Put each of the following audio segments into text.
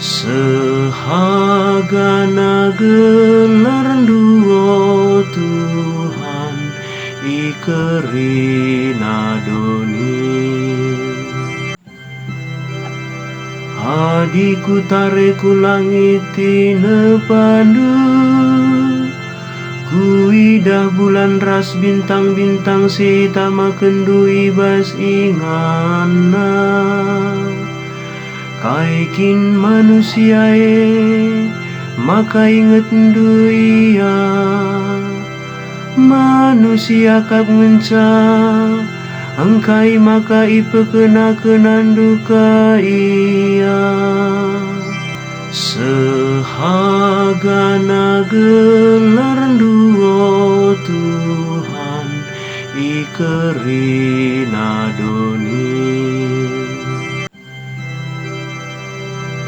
Sehagana gelar duo Tuhan ikerina doni. Adiku tareku langiti nepandu, kuidah bulan ras bintang-bintang sitama kendu ibas ingana. Kaikin manusiae maka inget ndu ia, manusia kap ngenca angkai maka ipekena-kenan duka ia. Sehagana gelar duo Tuhan ikerina doni.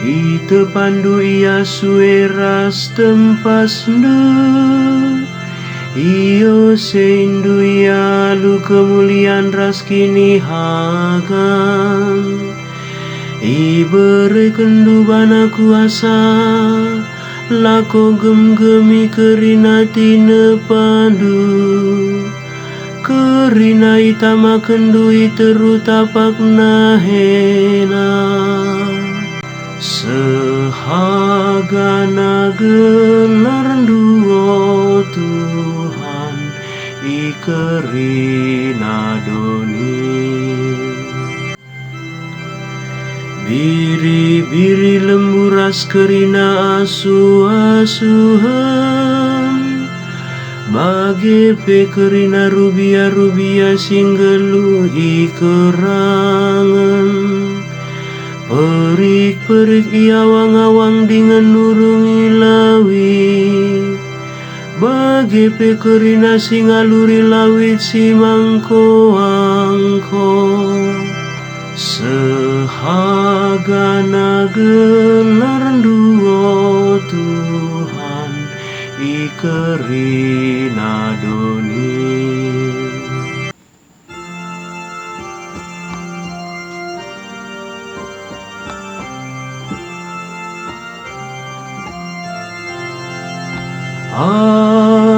Ite pandu ia sueras tempas ndu, iyo seindu ia lu kemuliaan ras kini hagan. Ibere kendu bana kuasa, lako gem-gemi kerina tine pandu. Kerina itama kendu iteru tapak nahena. Sehagana gelar duo Tuhan ikerina doni. Biri-biri lembu ras kerina asu-asuhan, bage pe kerina rubia-rubia singgelu ikerangan. Perik-perik iawang-awang dengan nurungi lawit, bage pe kerina singaluri lawit si mangko-angko. Sehagana gelar duo Tuhan ikerina doni.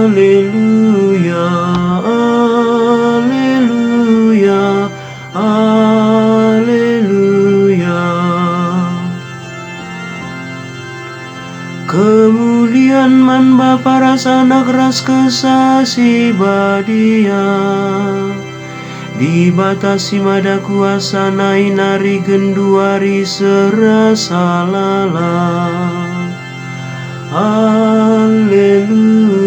Haleluya, haleluya, haleluya. Kemuliaan man Bapa ras Anak ras kesasi badia, dibatasi mada kuasa nai nari genduari serasa lala. Haleluya.